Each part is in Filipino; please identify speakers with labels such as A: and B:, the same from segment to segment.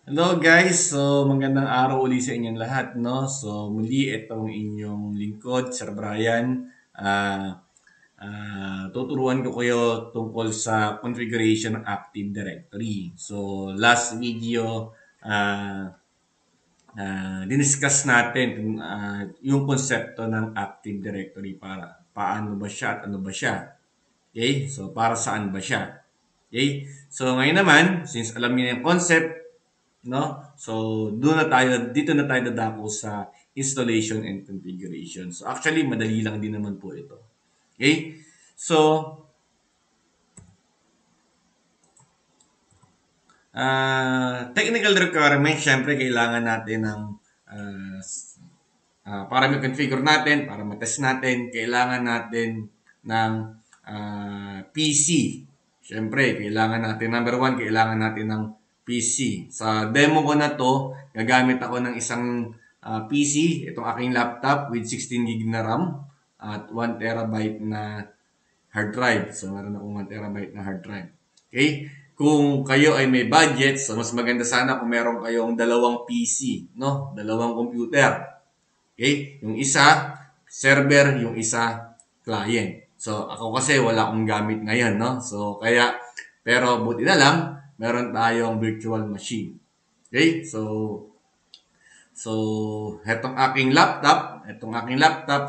A: Hello guys! So, magandang araw uli sa inyong lahat, no? So, muli itong inyong lingkod, Sir Brian. Tuturuan ko kayo tungkol sa configuration ng Active Directory. So, last video, diniscuss natin yung konsepto ng Active Directory para paano ba siya at ano ba siya. Okay? So, para saan ba siya? Okay? So, ngayon naman, since alam niyo yung concept, no? So, dito na tayo dadako sa installation and configuration. So, actually, madali lang din naman po ito. Okay? So, technical requirement, syempre, kailangan natin ng uh, para ma-configure natin, para ma-test natin, kailangan natin ng PC. Syempre, kailangan natin, number one, kailangan natin ng PC. Sa demo ko na to, gagamit ako ng isang PC, itong aking laptop with 16 gig na RAM at 1 terabyte na hard drive. So, meron akong 1 terabyte na hard drive. Okay? Kung kayo ay may budget, so mas maganda sana kung meron kayong dalawang PC, no? Dalawang computer. Okay? Yung isa, server, yung isa, client. So, ako kasi wala akong gamit ngayon, no? So, kaya, pero buti na lang, meron tayong virtual machine. Okay? So, itong aking laptop,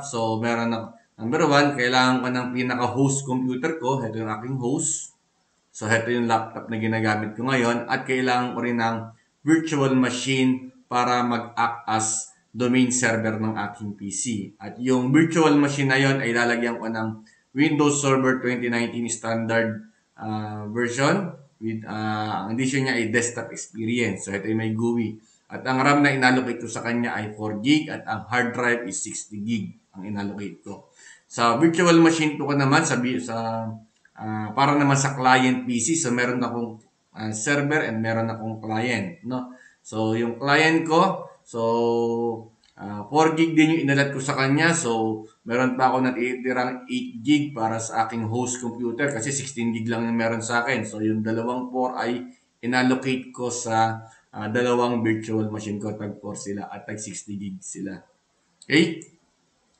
A: so, meron na, number one, kailangan ko ng pinaka-host computer ko. Ito yung aking host. So, ito yung laptop na ginagamit ko ngayon. At kailangan ko rin ng virtual machine para mag-act as domain server ng aking PC. At yung virtual machine na yon ay lalagyan ko ng Windows Server 2019 standard version with ang edition niya ay desktop experience. So, ito yung may GUI. At ang RAM na inallocate ko sa kanya ay 4 gig at ang hard drive is 60 gig ang inallocate ko. Sa virtual machine ko naman para naman sa client PC, so meron akong server and meron akong client, no? So yung client ko, so 4 gig din yung inalat ko sa kanya. So meron pa ako natitirang 8 gig para sa aking host computer kasi 16 gig lang yung meron sa akin. So yung dalawang 4 ay inallocate ko sa dalawang virtual machine ko. Tag 4 sila at tag 60 gig sila. Okay?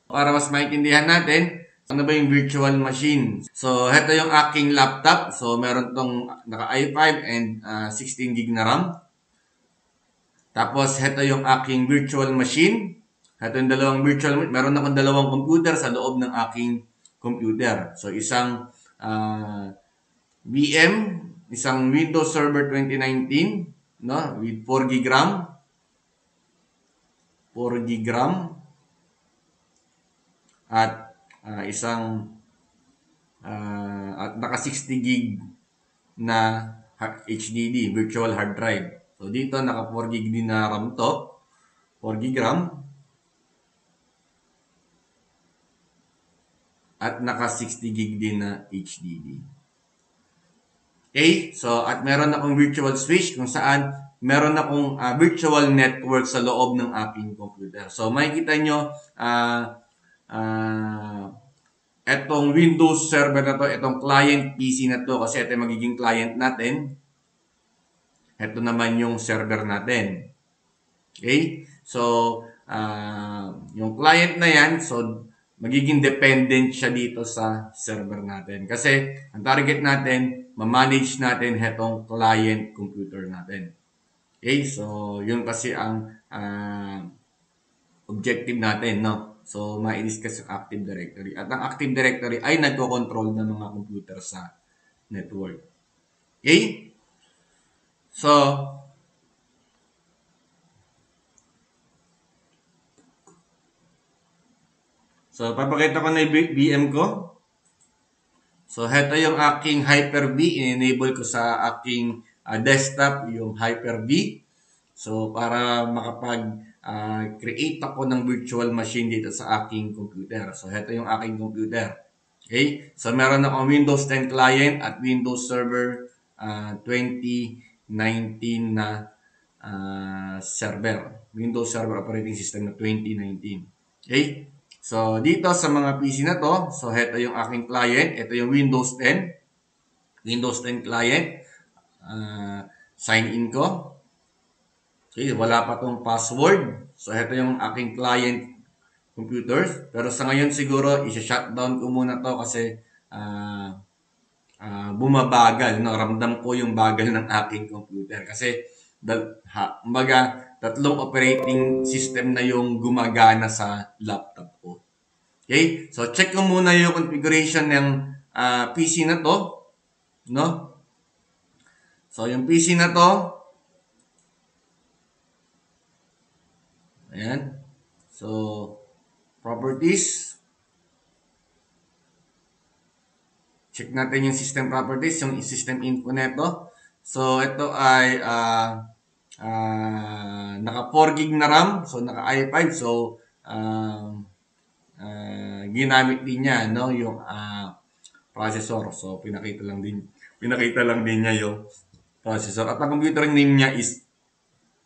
A: Para mas maintindihan natin, ano ba yung virtual machine? So, ito yung aking laptop. So, meron tong naka i5 and 16 gig na RAM. Tapos, ito yung aking virtual machine. Ito yung dalawang meron akong dalawang computer sa loob ng aking computer. So, isang VM, isang Windows Server 2019, no, with 4 gig RAM, 4 gig RAM, at isang at naka 60 gig na HDD, virtual hard drive. So dito naka 4 gig din na RAM to, 4 gig RAM at naka 60 gig din na HDD. Okay? So at meron akong virtual switch kung saan meron akong virtual network sa loob ng aking computer. So makikita nyo etong Windows server na to, itong client PC na to, kasi ito yung magiging client natin. Ito naman yung server natin. Okay? So, yung client na yan, so, magiging dependent siya dito sa server natin. Kasi, ang target natin, ma-manage natin itong client computer natin. Okay? So, yun kasi ang objective natin, no? So, ma-discuss yung Active Directory. At ang Active Directory ay nagko-control ng mga computer sa network. Okay? So, papakita ko na yung VM ko. So, heto yung aking Hyper-V. In-enable ko sa aking desktop yung Hyper-V. So, para makapag-create ako ng virtual machine dito sa aking computer. So, heto yung aking computer. Okay? So, meron akong Windows 10 client at Windows Server 2019 na server. Windows Server Operating System na 2019. Okay? So, dito sa mga PC na to, so ito yung aking client. Ito yung Windows 10. Windows 10 client. Sign in ko. Okay, wala pa tong password. So, ito yung aking client computer. Pero sa ngayon siguro, isa-shutdown ko muna to kasi bumabagal. No? Ramdam ko yung bagal ng aking computer. Kasi, tatlong operating system na yung gumagana sa laptop ko. Okay? So, check ko muna yung configuration ng PC na to. No? So, yung PC na to, ayan. So, properties. Check natin yung system properties, yung system info neto. So, ito ay naka 4 gig na RAM. So, naka i5. So, ginamit din niya, no, yung processor. So, pinakita lang din niya yung processor. At ang computer name niya is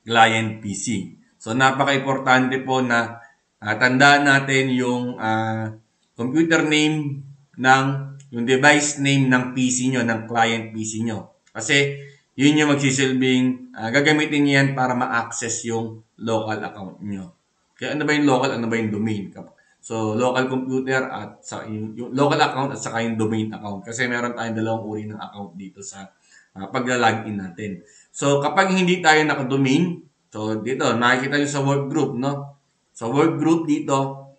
A: client PC. So, napaka-importante po na tandaan natin yung computer name ng yung device name ng PC nyo, ng client PC nyo. Kasi, yun yung magsisilbing, gagamitin niyan para ma-access yung local account nyo. Kaya ano ba yung local, ano ba yung domain? So, local computer at yung local account at saka yung domain account. Kasi meron tayong dalawang uri ng account dito sa pagla-login natin. So, kapag hindi tayo naka-domain, so dito, makikita nyo sa work group, no? Sa work group dito,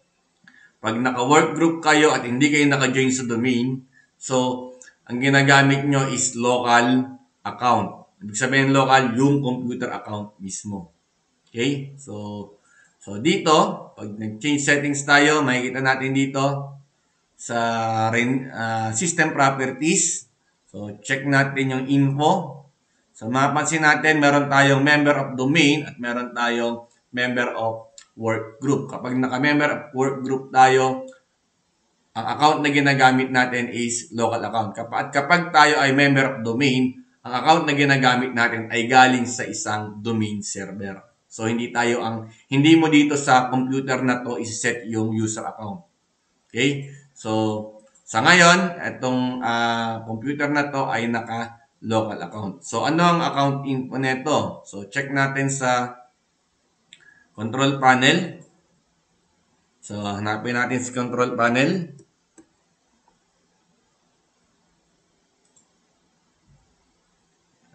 A: pag naka-work group kayo at hindi kayo naka-join sa domain, so, ang ginagamit nyo is local account. Ibig sabihin local, yung computer account mismo. Okay? So dito, pag nag-change settings tayo, makikita natin dito sa system properties. So, check natin yung info. So, mapapansin natin, meron tayong member of domain at meron tayong member of work group. Kapag naka-member of work group tayo, ang account na ginagamit natin is local account. Kapag tayo ay member of domain, ang account na ginagamit natin ay galing sa isang domain server. So, hindi mo dito sa computer na to isi-set yung user account. Okay? So, sa ngayon, itong computer na to ay naka-local account. So, ano ang account info nito? So, check natin sa control panel. So, hanapin natin sa control panel.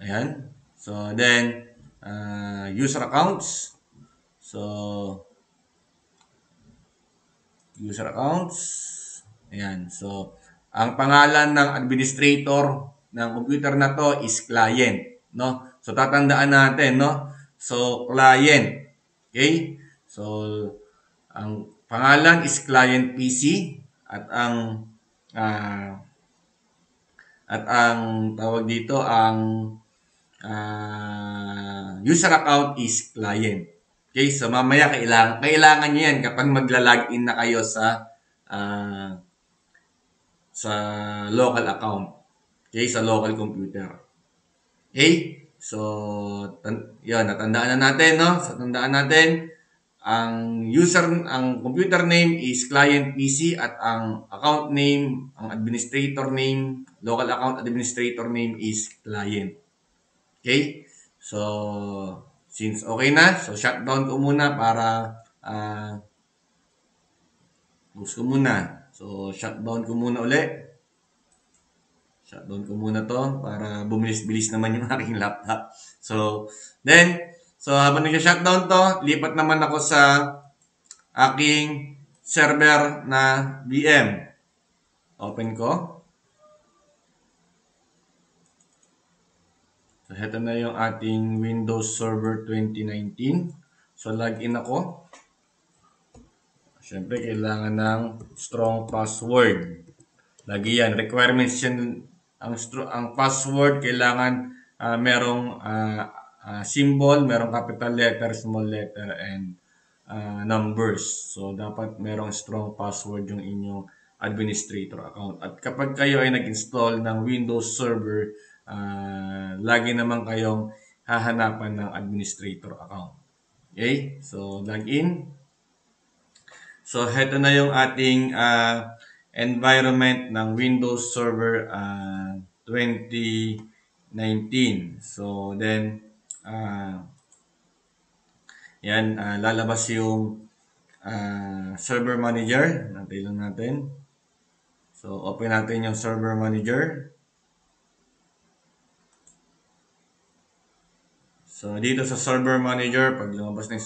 A: Ayan. So, then, user accounts. So, user accounts. Ayan. So, ang pangalan ng administrator ng computer na to is client. No? So, tatandaan natin, no? So, client. Okay? So, ang pangalan is client PC at ang tawag dito, ang user account is client. Okay, so mamaya kailangan niyo yan kapag magla-login na kayo sa local account. Okay, sa local computer. Okay? So, yun, natandaan na natin, no? So, tandaan natin, ang computer name is client PC at ang account name, ang administrator name, local account administrator name is client. Okay? So, since okay na, so shutdown ko muna para close ko muna. So, shutdown ko muna uli. Shutdown ko muna to para bumilis-bilis naman yung aking laptop. So habang nag-shutdown to, lipat naman ako sa aking server na VM. Open ko. So, ito na yung ating Windows Server 2019. So, login ako. Siyempre, kailangan ng strong password. Lagi yan. Requirements yan. Ang password, kailangan merong symbol, merong capital letter, small letter, and numbers. So, dapat merong strong password yung inyong administrator account. At kapag kayo ay nag-install ng Windows Server, lagi naman kayong hahanapan ng administrator account. Okay? So, login. So, heto na yung ating environment ng Windows Server 2019. So, then, Yan, lalabas yung server manager. Natin lang natin. So, open natin yung server manager. So, dito sa server manager, pag lumabas na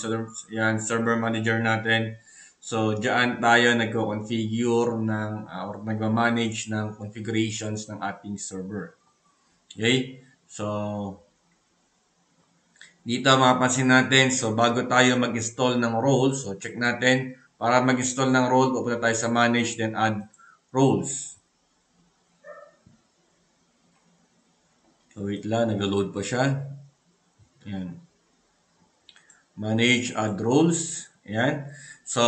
A: yung server manager natin. So, diyan tayo nagko-configure ng or nagma-manage ng configurations ng ating server. Okay? So, dito mapapansin natin, so bago tayo mag-install ng role, so check natin, para mag-install ng role, pupunta tayo sa manage, then add roles. So, wait lang, nag-load pa siya. Ayan. Manage, add roles. Ayan. So,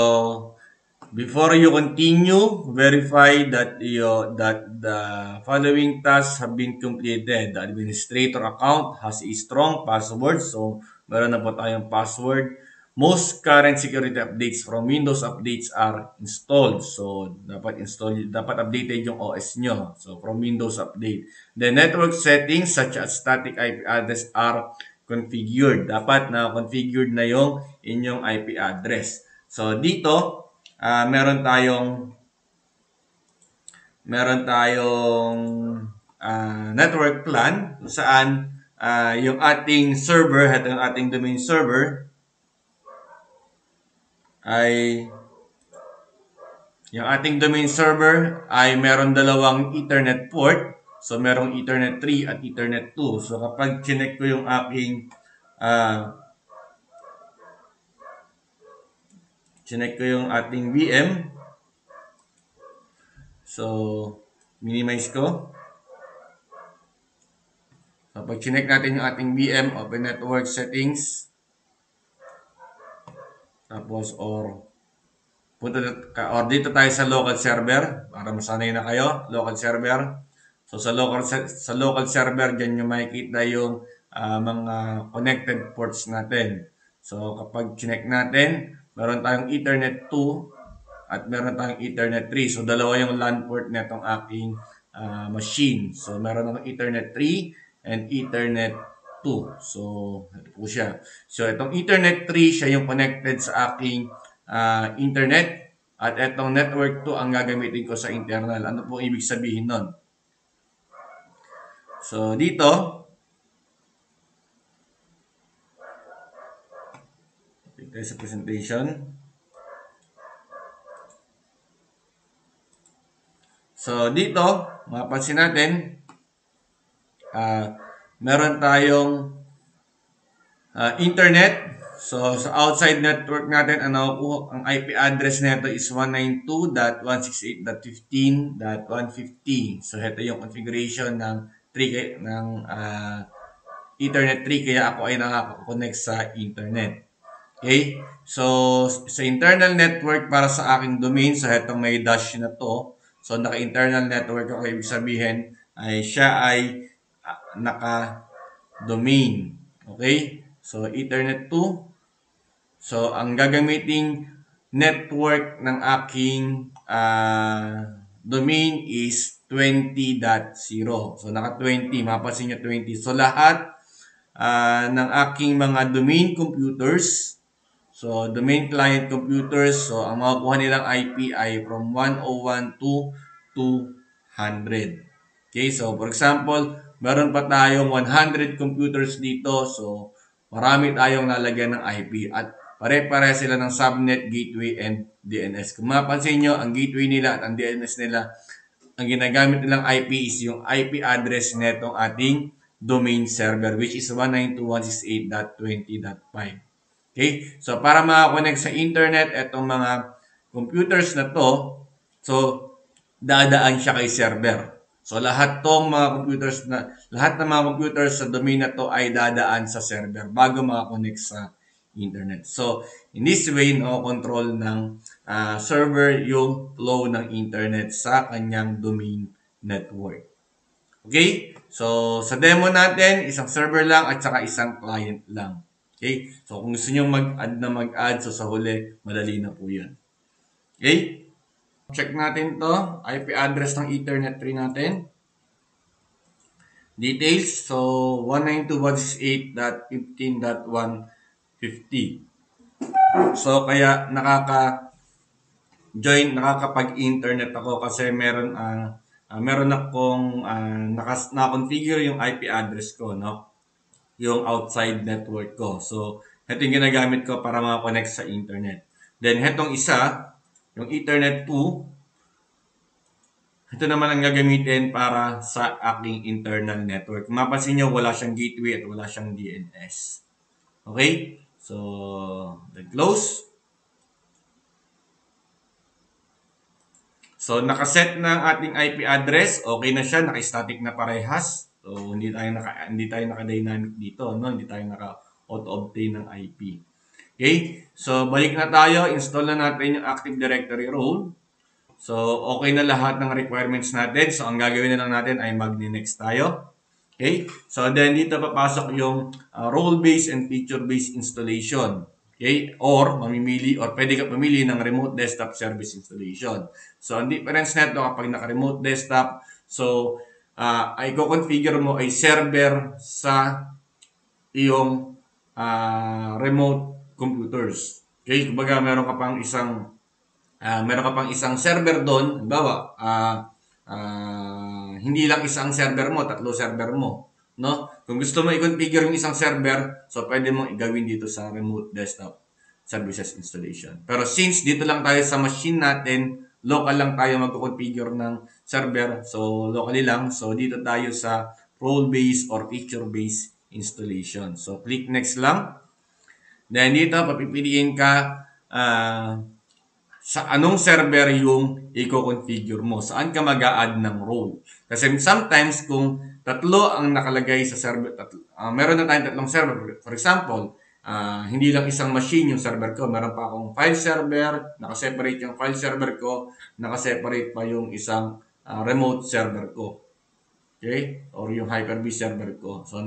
A: before you continue, verify that the following tasks have been completed. The administrator account has a strong password. So, meron na po tayong password. Most current security updates from Windows updates are installed. So, dapat updated yung OS nyo. So, from Windows update. The network settings such as static IP address are configured. Dapat na configured na yung inyong IP address. So, dito, meron tayong network plan kung saan yung ating server, ito yung ating domain server, ay meron dalawang Ethernet port. So, merong Ethernet 3 at Ethernet 2. So, kapag chinek ko yung aking ating VM, so, minimize ko. So, pag chinek natin yung ating VM, open network settings, tapos, dito tayo sa local server, para masanay na kayo, local server. So, sa local server, dyan yung makikita yung mga connected ports natin. So, kapag chinek natin, meron tayong Ethernet 2 at meron tayong Ethernet 3. So, dalawa yung LAN port netong aking machine. So, meron akong Ethernet 3 and Ethernet 2. So, ito po siya. So, itong Ethernet 3, siya yung connected sa aking internet. At itong network 2 ang gagamitin ko sa internal. Ano po ibig sabihin nun? So, dito, tayo sa presentation. So, dito, mapapansin natin, meron tayong internet. So, sa outside network natin, ang IP address nito is 192.168.15.150. So, ito yung configuration ng Ethernet 3, kaya ako ay nakaka-connect sa internet. Okay? So, sa internal network para sa aking domain, so itong may dash na to, so naka-internal network ako, ibig sabihin, siya ay naka-domain. Okay? So, Ethernet 2. So, ang gagamiting network ng aking domain is 20.0. So, naka-20. Mapasin nyo 20. So, lahat ng aking mga domain computers, so domain client computers, so ang makukuha nilang IP ay from 101 to 200. Okay, so for example, meron pa tayong 100 computers dito, so marami tayong lalagyan ng IP at pare-pare sila ng subnet, gateway, and DNS. Kung mapansin nyo, ang gateway nila at ang DNS nila, ang ginagamit nilang IP is yung IP address netong ating domain server, which is 192.168.20.5. Okay? So, para makakonect sa internet, itong mga computers na to, so, dadaan siya kay server. So, lahat ng mga computers sa domain na to ay dadaan sa server bago makakonect sa internet. So, in this way, no-control ng server yung flow ng internet sa kanyang domain network. Okay? So, sa demo natin, isang server lang at saka isang client lang. Okay? So, kung gusto nyo mag-add, so sa huli, madali na po yan. Okay? Check natin to IP address ng Ethernet 3 natin. Details. So, 192.168.15.150. So, kaya nakakapag-internet ako kasi meron akong naka-configure yung IP address ko, no? Yung outside network ko. So, ito yung ginagamit ko para makakonect sa internet. Then, hetong isa, yung Ethernet 2, ito naman ang gagamitin para sa aking internal network. Mapansin nyo, wala siyang gateway at wala siyang DNS. Okay? So, then close. So, nakaset na ang ating IP address. Okay na siya. Naka-static na parehas. So, hindi tayo naka-dynamic dito. No? Hindi tayo naka-auto-obtain ng IP. Okay? So, balik na tayo. Install na natin yung Active Directory role. So, okay na lahat ng requirements natin. So, ang gagawin na lang natin ay mag-next tayo. Okay? So, then dito papasok yung role-based and feature-based installation. Okay? Or pwede ka pumili ng remote desktop service installation. So, ang difference nito kapag naka-remote desktop, so, ay configure mo ay server sa iyong remote computers. Okay? Kumbaga, meron ka pang isang server doon. Halimbawa, hindi lang isang server mo, 3 server mo. No? Kung gusto mo i-configure yung isang server, so pwede mong igawin dito sa remote desktop services installation. Pero since dito lang tayo sa machine natin, local lang tayo mag-configure ng server, so locally lang, so dito tayo sa role-based or feature-based installation. So click next lang. Then dito, papipiliin ka sa anong server yung i-configure mo. Saan ka mag-a-add ng role. Kasi sometimes kung tatlo ang nakalagay sa server, meron na tayong tatlong server. For example, hindi lang isang machine yung server ko. Meron pa akong file server, nakaseparate yung file server ko, nakaseparate pa yung isang remote server ko. Okay? Or yung Hyper-V server ko. So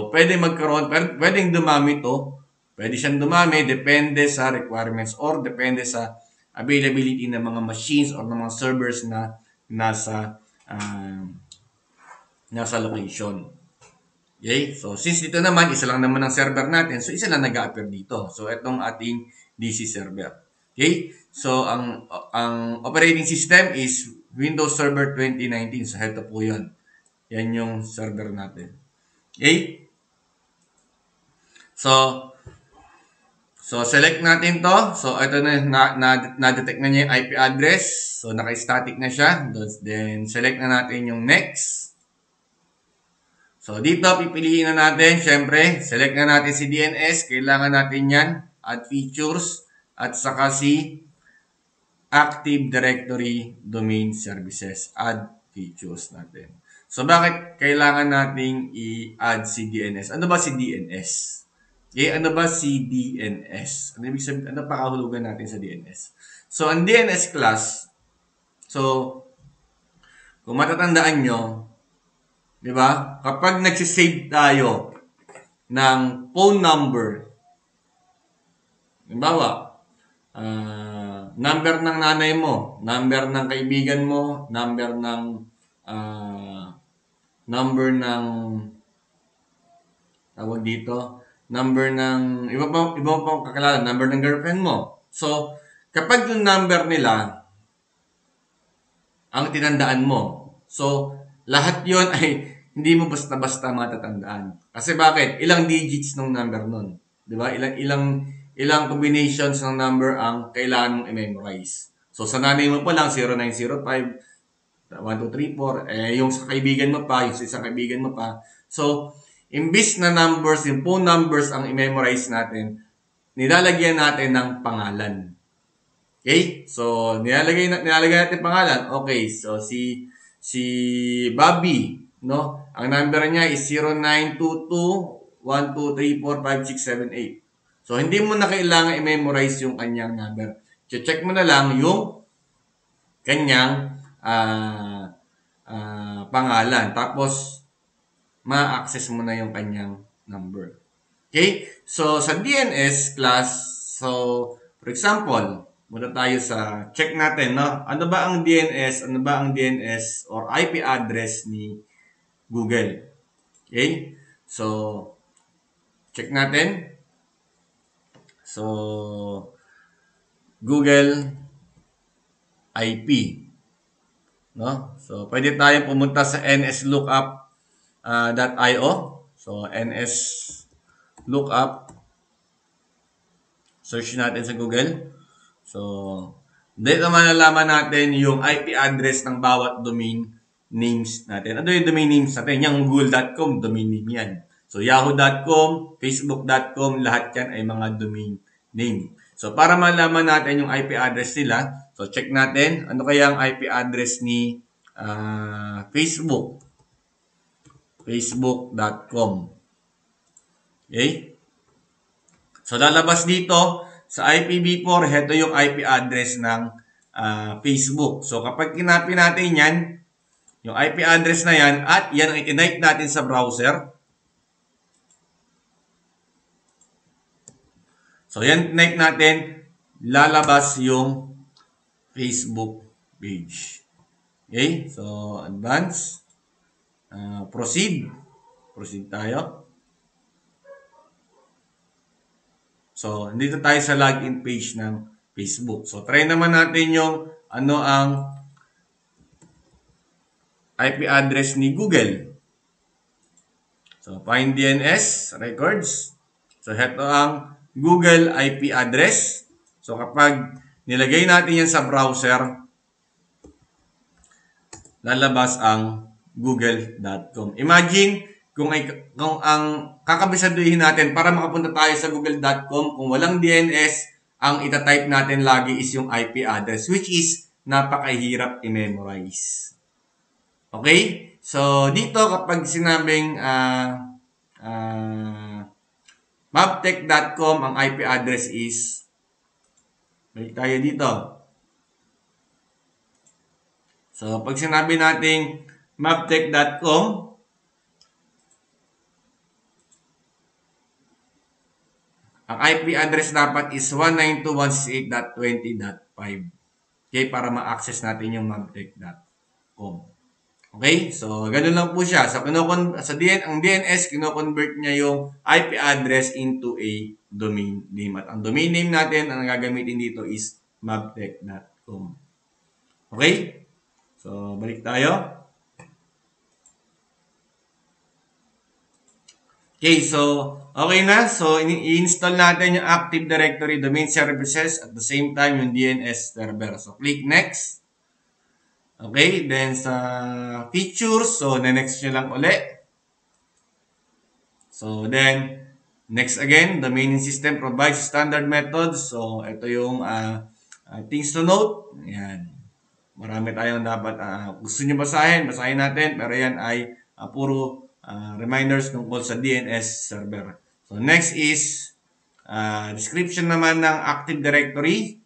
A: pwede magkaroon, pwedeng dumami to. Pwede siyang dumami, depende sa requirements or depende sa availability ng mga machines or ng mga servers na nasa location. Okay? So, since dito naman, isa lang naman ang server natin, so isa lang nag-a-appear dito. So, itong ating DC server. Okay? So, ang operating system is Windows Server 2019. So, ito po yun. Yan yung server natin. Okay? So, select natin to. So, ito na-detect na niya yung IP address. So, naka-static na siya. Then, select na natin yung next. So, dito, pipiliin na natin. Siyempre, select na natin si DNS. Kailangan natin yan. Add features. At saka si Active Directory Domain Services. Add features natin. So, bakit kailangan nating i-add si DNS? Ano ba si DNS? Okay, ano ba si DNS? Ano ibig sabihin, ano pakahulugan natin sa DNS? So, ang DNS class, so, kung matatandaan nyo, di ba? Kapag nagsisave tayo ng phone number, halimbawa, number ng nanay mo, number ng kaibigan mo, number ng tawag dito, number ng iba pa kakilala, number ng girlfriend mo. So, kapag yung number nila ang tinandaan mo, so lahat yon ay hindi mo basta-basta matatandaan. Kasi bakit? Ilang digits ng number nun. 'Di ba? Ilang combinations ng number ang kailangan mong i-memorize. So, sa nanay mo pa lang 0905 1, 2, 3, 4, yung sa kaibigan mo pa, yung sa isang kaibigan mo pa. So, imbis na numbers, yung phone numbers ang i-memorize natin, nilalagyan natin ng pangalan. Okay? So, nilalagay natin pangalan. Okay, so si Bobby, no? Ang number niya is 0922-1234-5678. So, hindi mo na kailangan i-memorize yung kanyang number. Check mo na lang yung kanyang pangalan. Tapos, ma-access mo na yung kanyang number. Okay? So, sa DNS class, so, for example, muna tayo sa check natin, no? Ano ba ang DNS? Ano ba ang DNS or IP address ni Google? Okay? So, check natin. So, Google IP. No? So, pwede tayong pumunta sa nslookup.io. So, nslookup. Search natin sa Google. So, dito malalaman natin yung IP address ng bawat domain names natin. Ano yung domain names natin? Yung google.com, domain name yan. So, yahoo.com, facebook.com, lahat yan ay mga domain name. So, para malaman natin yung IP address nila, so check natin, ano kaya ang IP address ni Facebook. Facebook.com. Okay? So, lalabas dito sa IPv4, heto yung IP address ng Facebook. So, kapag kinopy natin yan, yung IP address na yan, at yan ang itinike natin sa browser. So, yan itinike natin, lalabas yung Facebook page. Okay? So, advance. Proceed. Proceed tayo. So, dito tayo sa login page ng Facebook. So, try naman natin yung ano ang IP address ni Google. So, find DNS records. So, ito ang Google IP address. So, kapag nilagay natin yan sa browser, lalabas ang google.com. Imagine kung ang kakabisaduhin natin para makapunta tayo sa google.com, kung walang DNS, ang itatype natin lagi is yung IP address, which is napakahirap i-memorize. Okay? So, dito kapag sinabing maptech.com, ang IP address is, balik tayo dito. So, pag sinabi nating maptech.com, ang IP address dapat is 192.168.20.5. Okay, para ma-access natin yung maptech.com. Okay, so ganun lang po siya. So, ang DNS, kino-convert niya yung IP address into a domain name. At ang domain name natin, ang gagamitin dito is maptech.com. Okay? So, balik tayo. Okay, so, okay na. So, i-install natin yung Active Directory domain services at the same time yung DNS server. So, click next. Okay, then sa features, so, next nyo lang uli. So, then, next again, the main system provides standard methods. So, ito yung things to note. Ayan. Marami tayong dapat, gusto nyo basahin natin. Pero yan ay puro reminders tungkol sa DNS server. So, next is description naman ng Active Directory.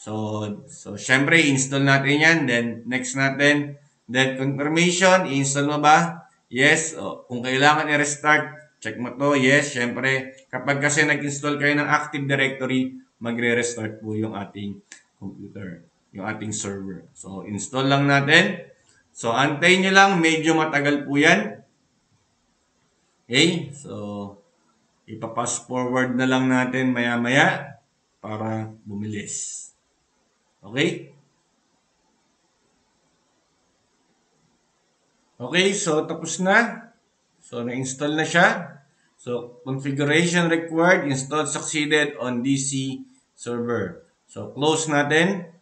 A: So syempre, install natin yan. Then, next natin, then confirmation, i-install mo ba? Yes. Kung kailangan i-restart, check mo to. Yes, syempre, kapag kasi nag-install kayo ng Active Directory, magre-restart po yung ating computer, yung ating server. So, install lang natin. So, antayin nyo lang, medyo matagal po yan. Okay, so ipapass forward na lang natin maya-maya para bumilis. Okay? Okay, so tapos na. So na-install na siya. So configuration required, installed succeeded on DC server. So close natin.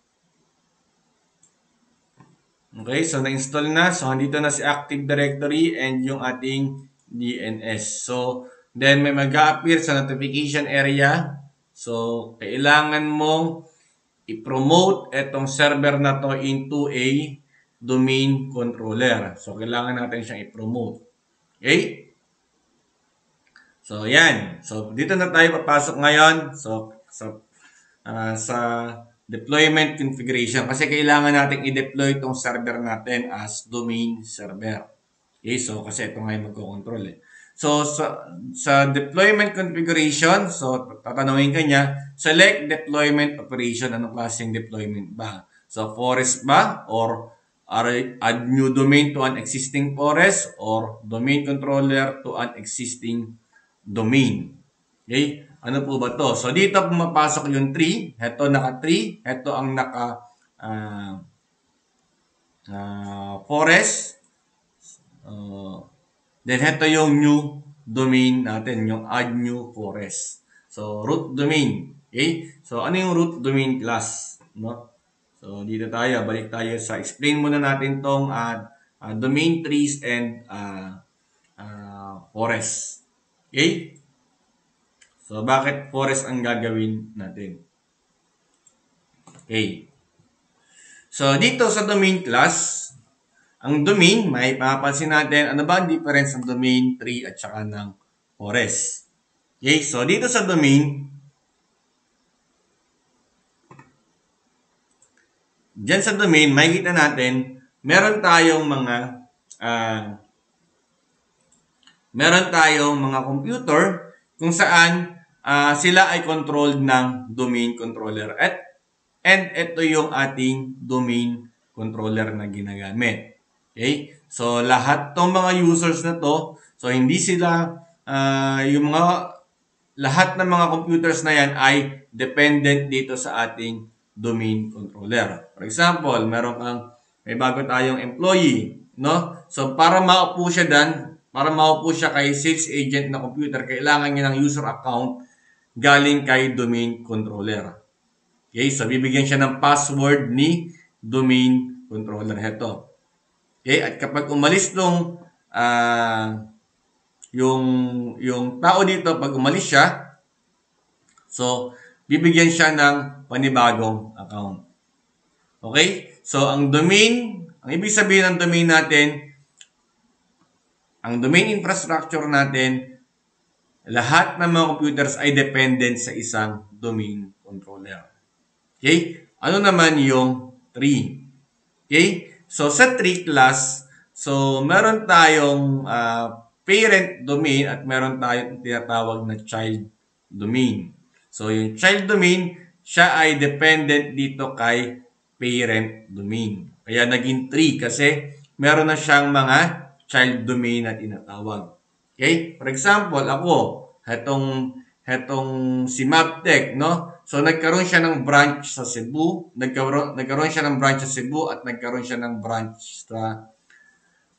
A: Okay, so na-install na. So andito na si Active Directory and yung ating DNS. So, then may mag-a-appear sa notification area. So, kailangan mong i-promote itong server na to into a domain controller. So, kailangan natin siyang i-promote. Okay? So, yan. So, dito na tayo papasok ngayon. So, sa deployment configuration. Kasi kailangan natin i-deploy itong server natin as domain server. Okay, so kasi ito nga yung magko-control eh. So, sa deployment configuration, so tatanungin ka niya, select deployment operation. Anong klaseng deployment ba? So, forest ba? Or add new domain to an existing forest? Or domain controller to an existing domain? Okay? Ano po ba to? So, dito pumapasok yung 3. Ito naka 3. Ito ang naka forest. Then, ito yung new domain natin, yung add new forest. So, root domain. Okay? So, ano yung root domain class? No? So, dito tayo. Balik tayo sa explain muna natin tong domain trees and forest. Okay? So, bakit forest ang gagawin natin? Okay. So, dito sa domain class, ang domain, may papansin natin, ano ba ang difference ng domain, tree, at saka ng forest? Okay, so dito sa domain, dyan sa domain, makikita natin, meron tayong mga computer kung saan sila ay controlled ng domain controller. And ito yung ating domain controller na ginagamit. Okay? So, lahat tong mga users na to, so hindi sila, lahat ng mga computers na yan ay dependent dito sa ating domain controller. For example, may bago tayong employee, no? So, para maupo siya kay sales agent na computer, kailangan niya ng user account galing kay domain controller. Okay, so bibigyan siya ng password ni domain controller heto. Okay, at kapag umalis yung tao dito, pag umalis siya, so bibigyan siya ng panibagong account. Okay? So ang ibig sabihin ng domain natin, ang domain infrastructure natin, lahat ng mga computers ay dependent sa isang domain controller. Okay? Ano naman yung tree? Okay? So, sa tree class, so, meron tayong parent domain at meron tayong tinatawag na child domain. So, yung child domain, siya ay dependent dito kay parent domain. Kaya naging tree kasi meron na siyang mga child domain na tinatawag. Okay? For example, ako, hetong si Maptech, no? So, nagkaroon siya ng branch sa Cebu, nagkaroon siya ng branch sa Cebu at nagkaroon siya ng branch sa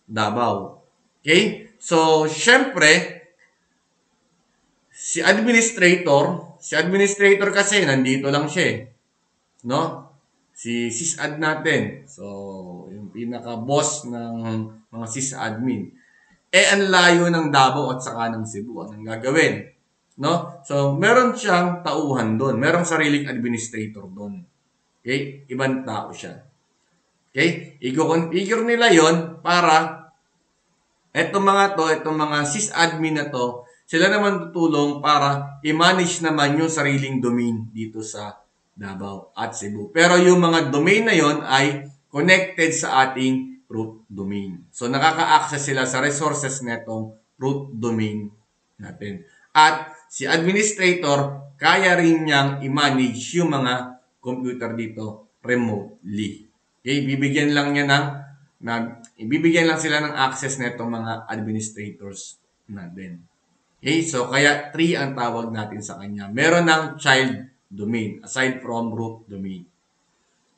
A: Davao. Okay? So, syempre, si administrator kasi nandito lang siya, no? Si sysadmin natin. So, yung pinaka-boss ng mga sysadmin. Ang layo ng Davao at saka ng Cebu. Anong gagawin? No? So, meron siyang tauhan doon. Merong sariling administrator doon. Okay? Ibang tao siya. Okay? I-configure nila yon para itong mga sysadmin na to, sila naman tutulong para i-manage naman yung sariling domain dito sa Davao at Cebu. Pero yung mga domain na yon ay connected sa ating root domain. So, nakaka-access sila sa resources netong root domain natin. At si administrator, kaya rin niyang i-manage yung mga computer dito remotely. Okay, ibibigyan lang sila ng access netong mga administrators natin. Okay, so kaya 3 ang tawag natin sa kanya. Meron ng child domain aside from root domain.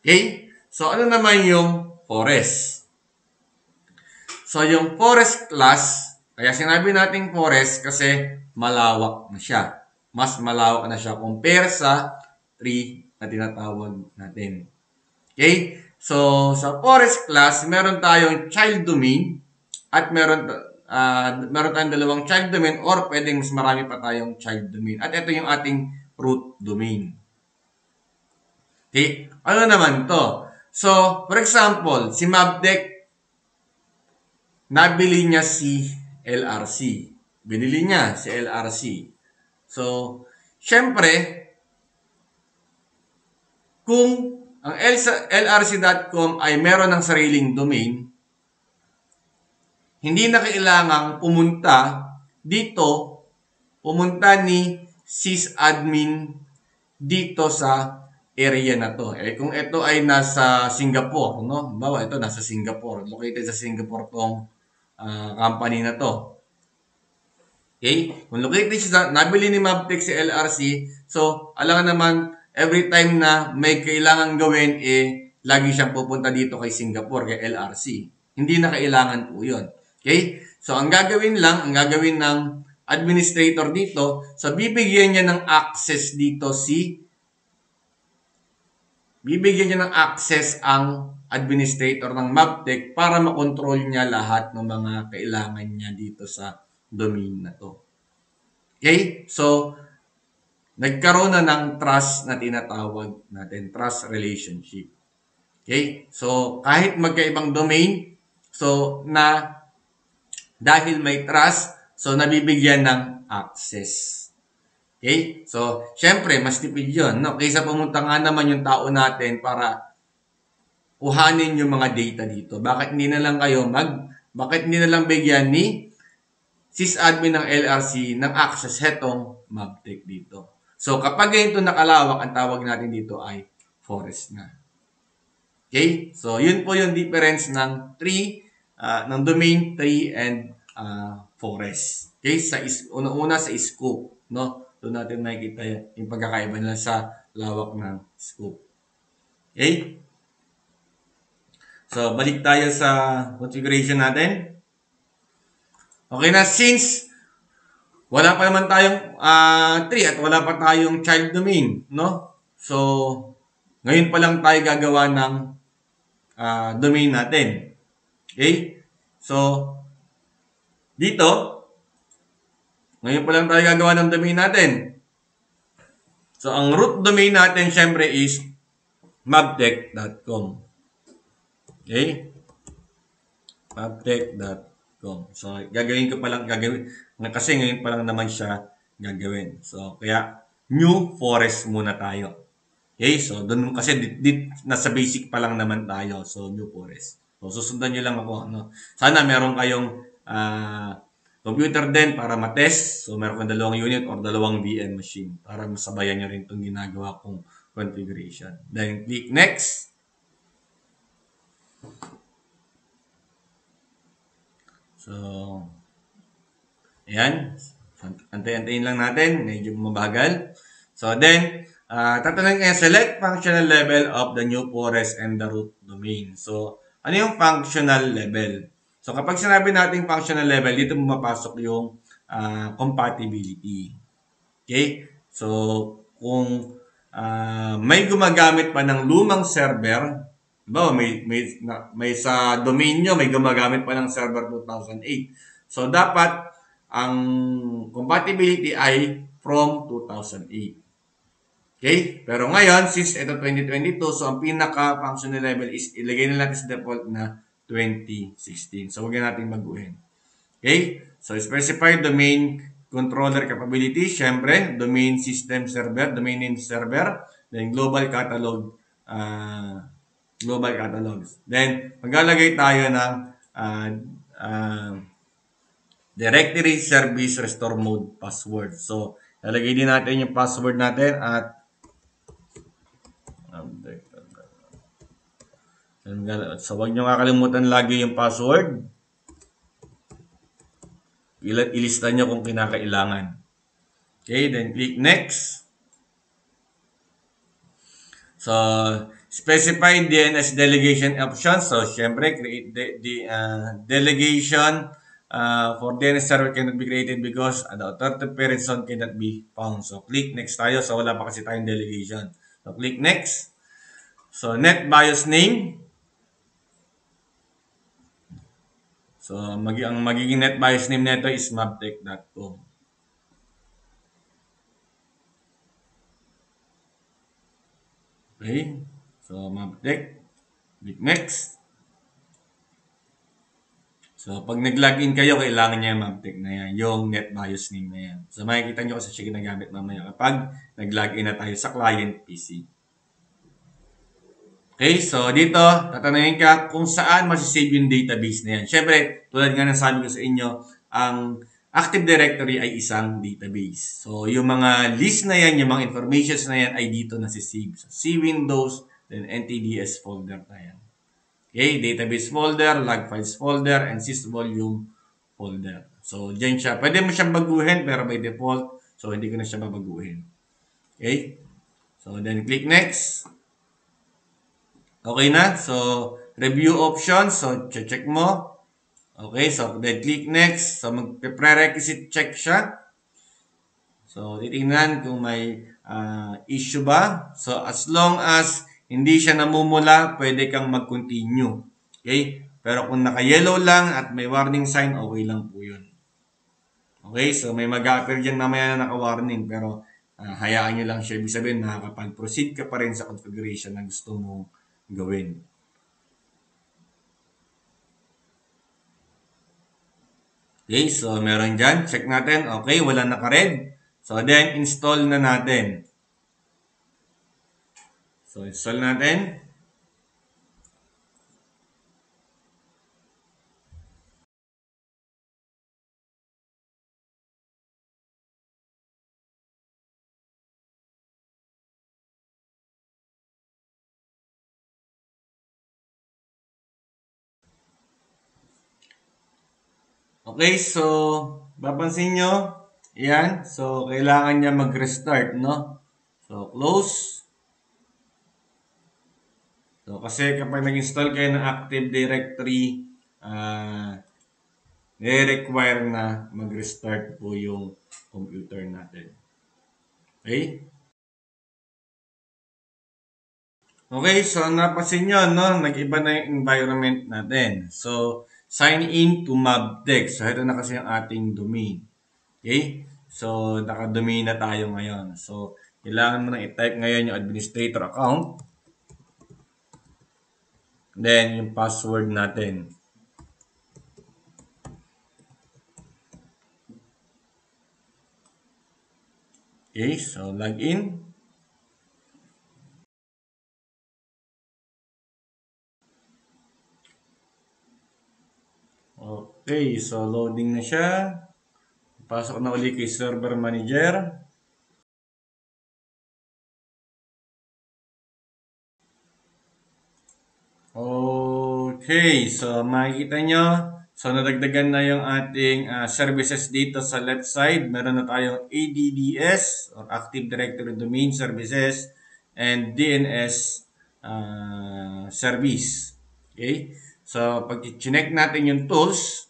A: Okay, so ano naman yung forest? So yung forest class, kaya sinabi natin forest kasi malawak na siya. Mas malawak na siya compare sa tree na tinatawag natin. Okay? So, sa forest class, meron tayong child domain at meron tayong dalawang child domain or pwedeng mas marami pa tayong child domain. At ito yung ating root domain. Okay? Ano naman to? So, for example, si Maptech, nabili niya si LRC. Binili niya si LRC. So, syempre, kung ang LRC.com ay meron ng sariling domain, hindi na kailangang pumunta ni sysadmin dito sa area na to. Kung ito ay nasa Singapore, no? Bawa ito nasa Singapore, located sa Singapore tong company na to. Okay? Kung located siya, nabili ni Mavtech si LRC, so, alam naman, every time na may kailangan gawin, lagi siyang pupunta dito kay Singapore, kay LRC. Hindi na kailangan po yun. Okay? So, ang gagawin ng administrator dito, so, bibigyan niya ng access dito bibigyan niya ng access ang administrator ng Mavtech para makontrol niya lahat ng mga kailangan niya dito sa domain na to. Okay? So, nagkaroon na ng trust na tinatawag natin, trust relationship. Okay? So, kahit magkaibang domain, so, dahil may trust, so, nabibigyan ng access. Okay? So, syempre, mas tipid yun, no? Kaysa pumunta nga naman yung tao natin para kuhanin yung mga data dito. Bakit hindi na lang bigyan ni sysadmin ng LRC ng access hetong Mavtech dito. So, kapag ganito nakalawak, ang tawag natin dito ay forest na. Okay? So, yun po yung difference ng ng domain, tree, and forest. Okay? Una-una sa scope, no? Doon natin makikita yung pagkakaiba nila sa lawak ng scope. Okay? So, balik tayo sa configuration natin. Okay na, since wala pa naman tayong tree at wala pa tayong child domain, no? So, ngayon pa lang tayo gagawa ng domain natin. Okay? So, dito, ngayon pa lang tayo gagawa ng domain natin. So, ang root domain natin, syempre, is mavtech.com. Okay? Mavtech.com. So, kasi ngayon pa lang naman siya gagawin. So, kaya, new forest muna tayo. Okay? So, doon kasi nasa basic pa lang naman tayo. So, new forest. So, susundan nyo lang ako. No? Sana meron kayong computer din para matest. So, meron kang 2 unit or 2 VM machine para masabayan nyo rin itong ginagawa kong configuration. Then, click next. So, ayan. Antay-antayin lang natin. Medyo mabagal. So, then, tatanungin kayo, select functional level of the new forest and the root domain. So, ano yung functional level? So, kapag sinabi natin functional level, dito mapasok yung compatibility. Okay? So, kung may gumagamit pa ng lumang server, diba, may sa domain nyo, may gumagamit pa ng server 2008. So, dapat ang compatibility ay from 2008. Okay? Pero ngayon, since ito 2022, so ang pinaka-functional level is ilagay na natin sa default na 2016. So, huwag natin baguhin. Okay? So, specify domain controller capability. Siyempre, domain system server, domain name server, then global catalogs. Then, maglalagay tayo ng directory service restore mode password. So, lalagay din natin yung password natin at so, huwag nyo kakalimutan lagi yung password. Ilista nyo kung kinakailangan. Okay, then click next. So, specify DNS delegation options. So, syempre, create the delegation for DNS server cannot be created because the authoritative person cannot be found. So, click next tayo. So, wala pa kasi tayong delegation. So, click next. So, net BIOS name. So, ang magiging net BIOS name nito is mavtech.com. Okay. So, mavtech. Click next. So, pag nag-login kayo, kailangan niya yung mavtech na yan. Yung net BIOS name na yan. So, makikita nyo kasi siya ginagamit mamaya kapag nag-login na tayo sa client PC. Okay, so dito, tatanungin ka kung saan masisave yung database na yan. Siyempre, tulad nga ng sabi ko sa inyo, ang Active Directory ay isang database. So, yung mga list na yan, yung mga informations na yan ay dito nasisave. So, C Windows, then NTDS folder na yan. Okay, database folder, log files folder, and sysvolume folder. So, dyan siya. Pwede mo siyang baguhin, pero by default, so hindi ko na siya babaguhin. Okay? So, then click next. Okay na. So, review options. So, check mo. Okay, so then click next. So, mag-prerequisite check siya. So, titingnan kung may issue ba. So, as long as hindi siya namumula, pwede kang mag-continue. Okay? Pero kung naka-yellow lang at may warning sign, okay lang po yun. Okay? So, may mag-appear dyan mamaya na naka-warning. Pero, hayaan nyo lang siya. Ibig sabihin, nakakapag-proceed ka pa rin sa configuration na gusto mong gawin. Okay? So, meron dyan. Check natin. Okay, wala naka-red. So, then, install na natin. So, install natin. Okay, so, papansin nyo, yan. So, kailangan niya mag-restart, no? So, close. So, kasi kapag nag-install kayo ng Active Directory, require na mag-restart po yung computer natin. Okay? Okay, so napansin nyo, no? Nag-iba na yung environment natin. So, sign in to Mabtech. So, ito na kasi yung ating domain. Okay? So, naka-domain na tayo ngayon. So, kailangan mo na i-type ngayon yung administrator account. Then, yung password natin. Okay, so login. Okay, so loading na siya. Pasok na uli kay server manager. Okay, so makikita nyo. So nadagdagan na yung ating services dito sa left side. Meron na tayong ADDS or Active Directory Domain Services and DNS service. Okay? So pag i-check natin yung tools,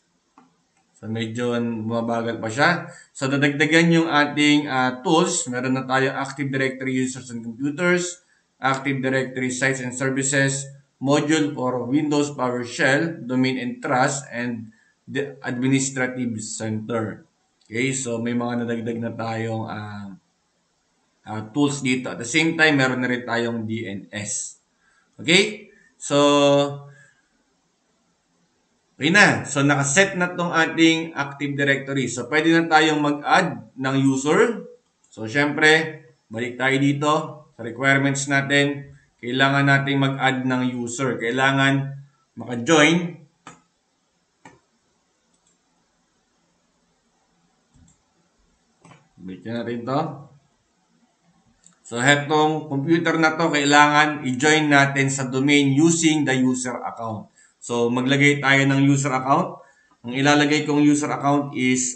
A: so medyo bumabagal pa siya. So dadagdagan yung ating tools. Meron na tayong Active Directory Users and Computers, Active Directory Sites and Services, module for Windows PowerShell, Domain and Trust, and the Administrative Center. Okay, so may mga nadagdag na tayong tools dito. At the same time, meron na rin tayong DNS. Okay, so okay na. So, nakaset na tong ating Active Directory. So, pwede na tayong mag-add ng user. So, syempre, balik tayo dito sa requirements natin. Kailangan nating mag-add ng user. Kailangan maka-join. Balik natin to. So, hetong computer na to, kailangan i-join natin sa domain using the user account. So, maglagay tayo ng user account. Ang ilalagay kong user account is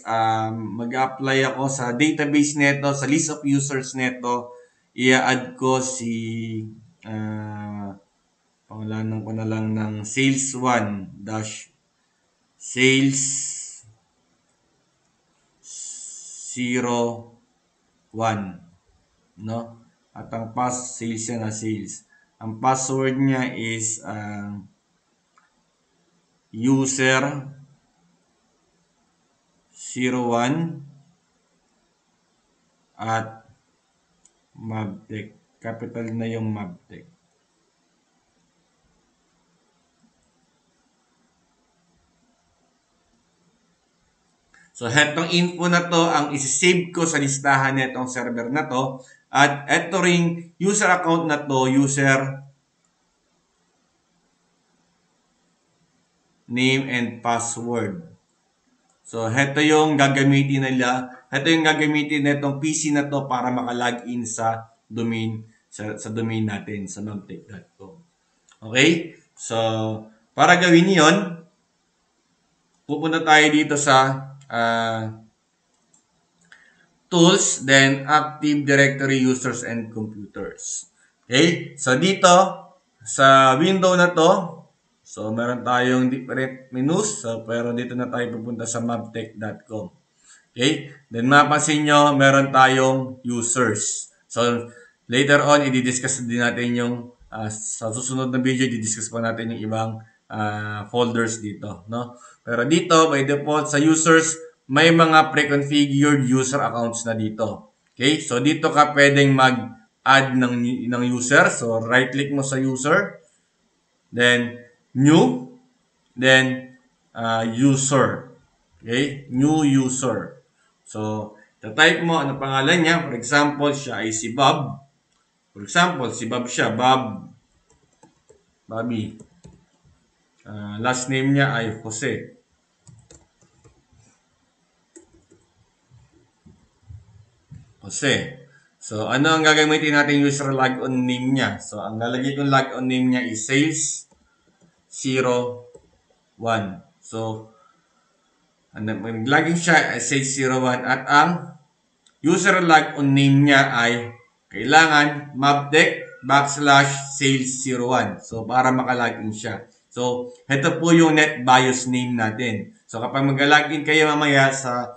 A: mag-apply ako sa database neto, sa list of users neto. I-add ko si pangalanan ko na lang ng sales1 dash sales 01, no? At ang sales yan na sales. Ang password niya is user 01 at Mabtech. Capital na yung Mabtech. So, hetong info na to ang isi-save ko sa listahan netong server na to. At eto ring user account na to, user name and password. So, heto yung gagamitin nila. Heto yung gagamitin netong PC na to para maka-login sa domain sa domain natin sa mabtech.com. Okay? So, para gawin 'yon, pupunta tayo dito sa tools, then Active Directory users and computers. Okay? So dito, sa window na to, so meron tayong different menus. So pero dito na tayo pupunta sa maptech.com. Okay? Then mapapansin nyo, meron tayong users. So later on, i-discuss din natin yung sa susunod na video, i-discuss pa natin yung ibang folders dito. No? Pero dito, by default, sa users, may mga pre-configured user accounts na dito. Okay? So dito ka pwedeng mag-add ng user. So right-click mo sa user. Then, new. Then, user. Okay? New user. So, type mo ano pangalan niya. For example, siya ay si Bob. For example, si Bob siya. Bobby. Last name niya ay Jose. So, ano ang gagamitin natin user logon name niya? So, ang lalagay kong logon name niya is sales01. So, maglaging siya ay sales01 at ang user logon name niya ay kailangan maptech \sales01. So, para makalagin siya. So, ito po yung NetBIOS name natin. So, kapag mag-login kayo mamaya sa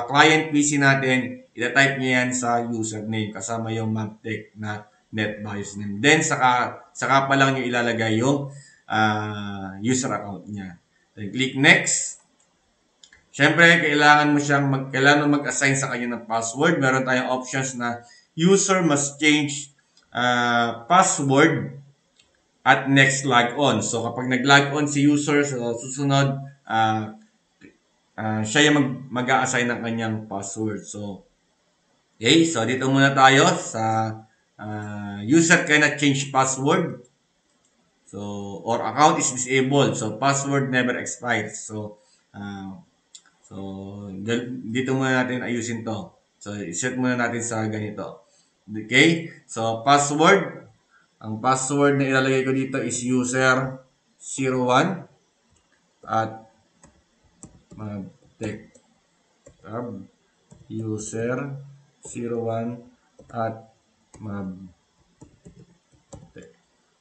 A: client PC natin, ita-type niyo yan sa username kasama yung maptech na NetBIOS name. Then, saka pa lang nyo ilalagay yung user account niya. Then, click next. Siyempre, kailangan mo mag-assign sa kanya ng password. Meron tayong options na user must change password at next logon. So, kapag nag-logon si user sa susunod, siya yung mag-a-assign ng kanyang password. So, okay. So, dito muna tayo sa user cannot change password. So, or account is disabled. So, password never expires. So, dito muna natin ayusin to. So, iset muna natin sa ganito. Okay? So, password. Ang password na ilalagay ko dito is user01 at maptech. User01 at maptech.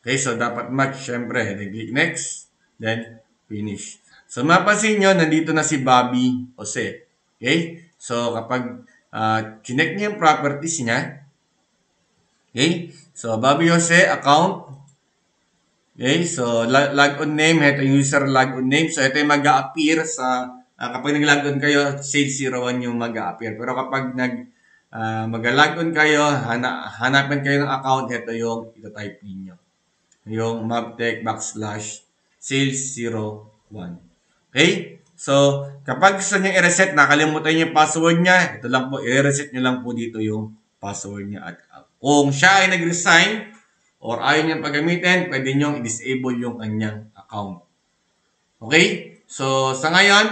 A: Okay, so dapat match syempre. Then click next. Then finish. So mapapansin nyo, nandito na si Bobby Jose. Okay? So kapag chinek niyo yung properties niya, okay? So Bobby Jose account. Okay? So logon name, ito yung user logon name. So ito yung mag-a-appear sa kapag nag-logon kayo, sales01 yung mag-a-appear. Pero kapag mag-logon kayo, hanapin kayo ng account, ito yung ito-type ninyo. Yung maptech \sales01. Okay? So, kapag gusto niyo i-reset, nakalimutan niyo yung password niya, ito lang po, i-reset niyo lang po dito yung password niya. At kung siya ay nag-resign or ayaw niyang pagamitin, pwede niyo i-disable yung kanyang account. Okay? So, sa ngayon,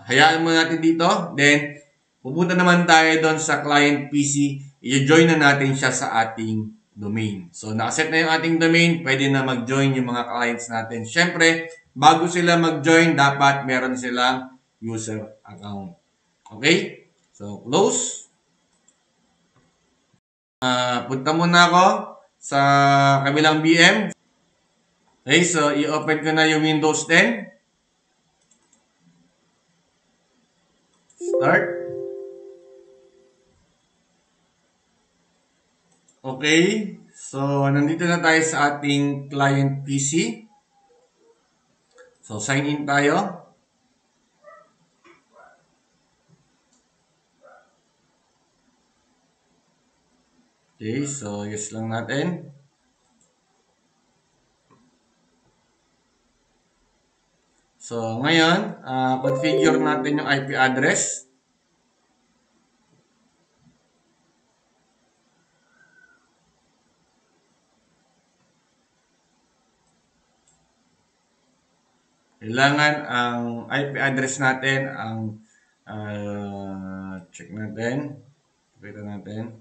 A: hayaan mo natin dito. Then, pupunta naman tayo doon sa client PC. I-join na natin siya sa ating domain. So, nakaset na yung ating domain. Pwede na mag-join yung mga clients natin. Siyempre, bago sila mag-join, dapat meron silang user account. Okay? So, close. Punta muna ako sa kabilang VM. Okay, so i-open ko na yung Windows 10. Start. Okay, so nandito na tayo sa ating client PC. So, sign in tayo. Okay, so yes lang natin. So, ngayon, configure natin yung IP address. Kailangan ang IP address natin, ang check natin. Pakita natin.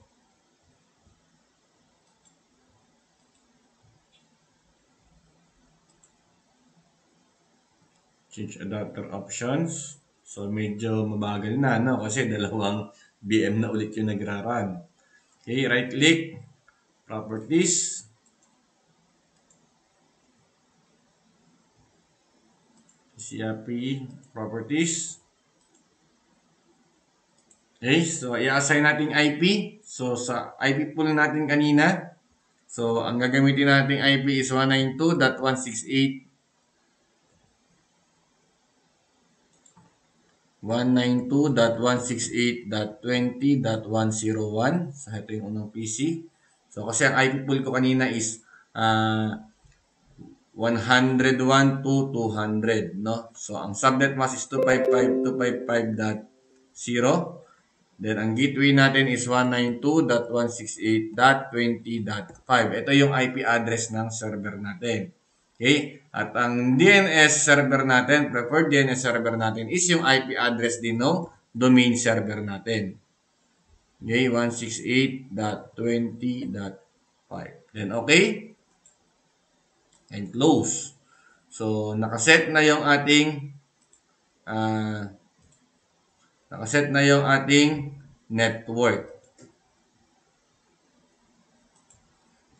A: Change adapter options. So, medyo mabagal na, no? Kasi dalawang VM na ulit yung nagra-run. Okay, right click, properties. CRP, properties. Okay, so i-assign natin IP. So, sa IP pool natin kanina, so, ang gagamitin natin IP is 192.168 192.168.20.101. So, ito yung unang PC. So, kasi ang IP pool ko kanina is 101 to 200, no? So, ang subnet mask is 255.255.0. Then, ang gateway natin is 192.168.20.5. Ito yung IP address ng server natin. Okay? At ang DNS server natin, preferred DNS server natin is yung IP address din ng domain server natin. Okay? 168.20.5. Then, okay? And close. So, nakaset na yung ating network.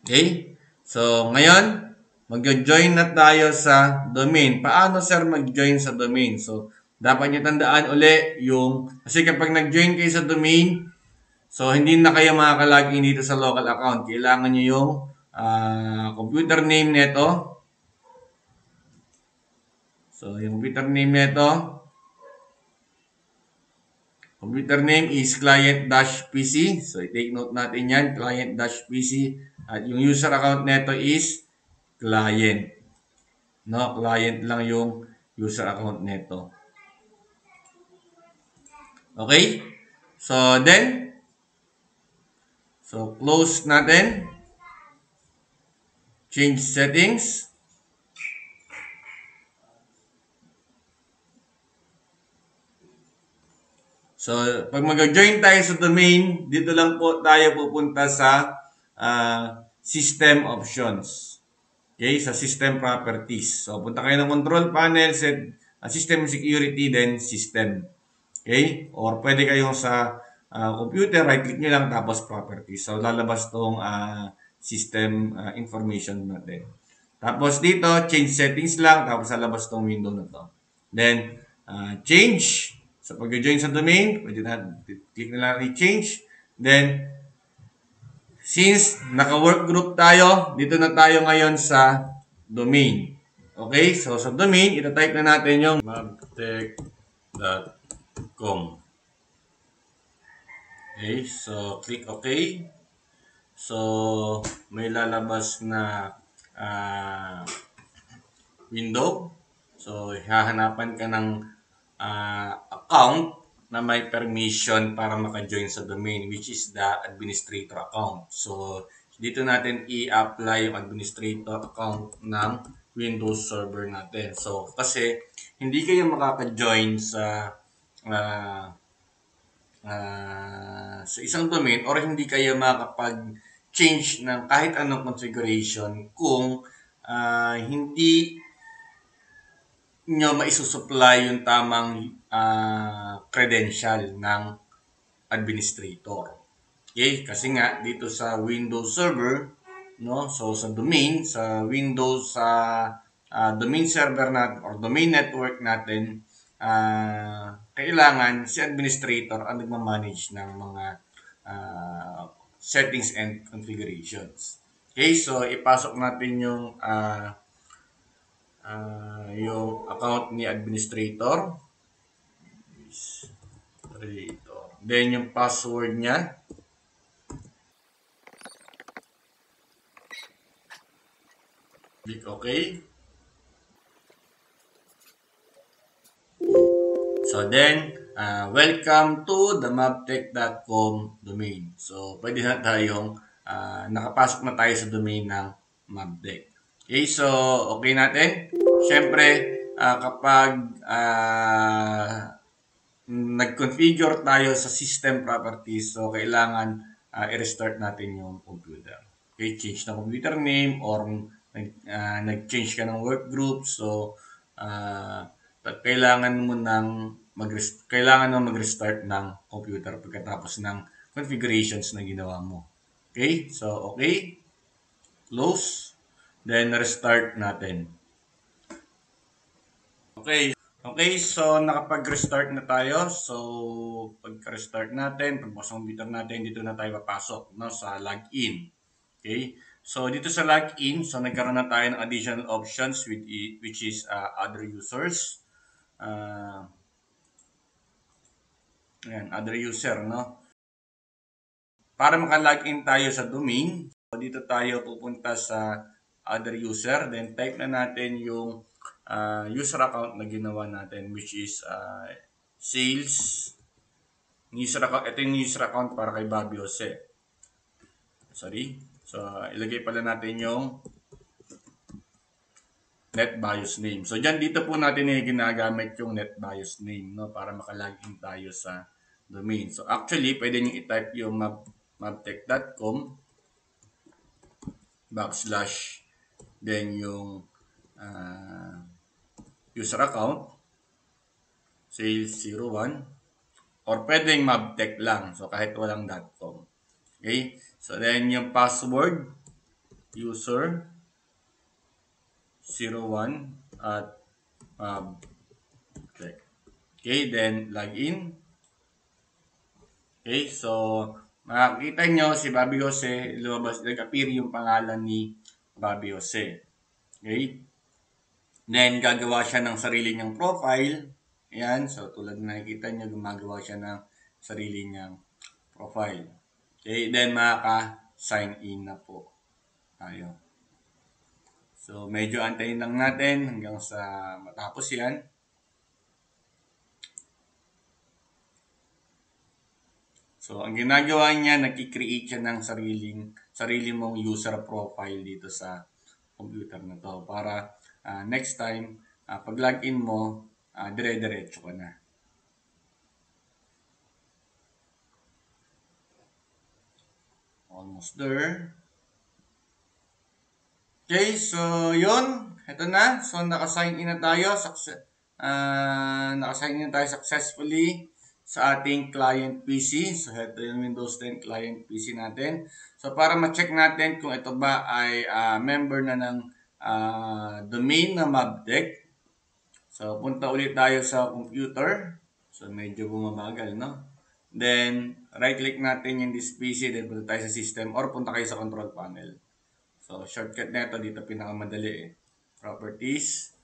A: Okay? So, ngayon, mag-join na tayo sa domain. Paano, sir, mag-join sa domain? So, dapat nyo tandaan uli yung, kasi kapag nag-join kayo sa domain, so, hindi na kayo makakalagin dito sa local account. Kailangan nyo yung computer name neto. So, yung computer name neto, computer name is client-pc. So, i-take note natin yan, client-pc. At yung user account neto is client. No, client lang yung user account neto. Okay? So, then, close natin. Change settings. So, pag mag-join tayo sa domain, dito lang po tayo pupunta sa system options. Okay, sa system properties. So, punta kayo ng control panel, set system security, then system. Okay? Or pwede kayong sa computer, right-click nyo lang, tapos properties. So, lalabas tong system information natin. Tapos dito, change settings lang, tapos lalabas tong window na to. Then, change. So, pag-join sa domain, pwede na, click na lang i-change. Then, since naka-work group tayo, dito na tayo ngayon sa domain. Okay? So, sa domain, itatype na natin yung mabtech.com. Okay? So, click OK. So, may lalabas na window. So, hahanapan ka ng account na may permission para maka-join sa domain, which is the administrator account. So, dito natin i-apply yung administrator account ng Windows Server natin. So, kasi hindi kayo makaka-join sa isang domain or hindi kayo makapag-change ng kahit anong configuration kung hindi nyo maisusupply yung tamang credential ng administrator. Okay? Kasi nga, dito sa Windows Server, no? So, sa domain, sa Windows, domain server natin or domain network natin, kailangan si administrator ang nagmamanage ng mga settings and configurations. Okay? So, ipasok natin yung account ni administrator. Then yung password niya. Click OK. So then, welcome to the mabtech.com domain. So, pwede na tayong nakapasok na tayo sa domain ng Mabtech. Okay, so okay natin. Siyempre, kapag nag-configure tayo sa system properties, so kailangan i-restart natin yung computer. Okay, change na computer name or nag-change ka ng work group. So, at kailangan mo mag-restart ng computer pagkatapos ng configurations na ginawa mo. Okay? So, okay. Close. Then, restart natin. Okay. Okay, so nakapag-restart na tayo. So, pagka-restart natin, pagbukas ng computer natin, dito na tayo papasok, no, sa login. Okay? So, dito sa login, so nagkaroon na tayo ng additional options which is other users. Ayan, other user, no? Para maka-login tayo sa domain, so dito tayo pupunta sa other user, then type na natin yung user account na ginawa natin, which is sales user account. Ito yung user account para kay Bobby Jose. Sorry. So, ilagay pala natin yung NetBIOS name. So, dito po natin ginagamit yung NetBIOS name, no, para maka-login tayo sa domain. So, actually, pwede nyo i-type yung mabtech.com / then yung user account sales01 or pwedeng mabtech lang. So, kahit walang .com. Okay? So, then yung password user 01 at mabtech. Okay, then login. Okay, so makikita nyo si Bobby Jose, lumabas, nag-appear yung pangalan ni Bobby Jose. Okay? Then, gagawa siya ng sarili niyang profile. Ayan, so tulad na nakikita nyo, gumagawa siya ng sarili niyang profile. Okay, then makaka-sign in na po tayo. So, medyo antayin lang natin hanggang sa matapos yan. So, ang ginagawa niya, nag-create siya ng sarili mong user profile dito sa computer na to para next time, pag login mo, dire-diretso ka na. Almost there. Okay, so yun. Ito na. So, naka-sign in na tayo. Naka-sign in na tayo successfully sa ating client PC. So, ito yung Windows 10 client PC natin. So, para ma-check natin kung ito ba ay member na ng domain na mabtech. So, punta ulit tayo sa computer. So, medyo bumabagal, no? Then, right-click natin yung this PC. Then, punta tayo sa system or punta kayo sa control panel. So, shortcut na ito. Dito pinakamadali eh. Properties.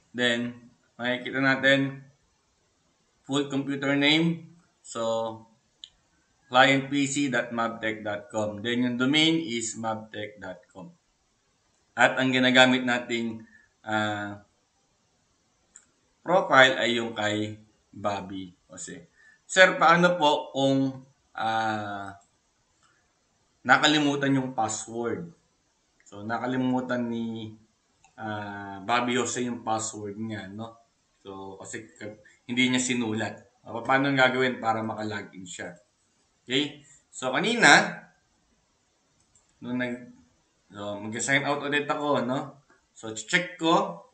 A: Then, makikita natin full computer name. So, clientpc.mabtech.com. Then, yung domain is mabtech.com. At ang ginagamit nating profile ay yung kay Bobby Jose. Sir, paano po kung nakalimutan yung password? So, nakalimutan ni Bobby Jose yung password niya, no? So, kasi hindi niya sinulat. Paano gagawin para makalogin siya? Okay? So, kanina, nung mag-sign out ulit ako, no? So, check ko.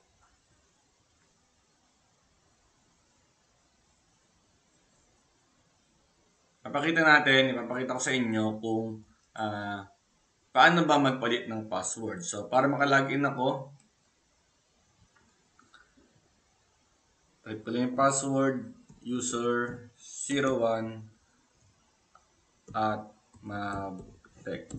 A: Ipapakita ko sa inyo kung paano ba magpalit ng password. So, para makalogin ako, type ko lang yung password, user 01 at mabtech.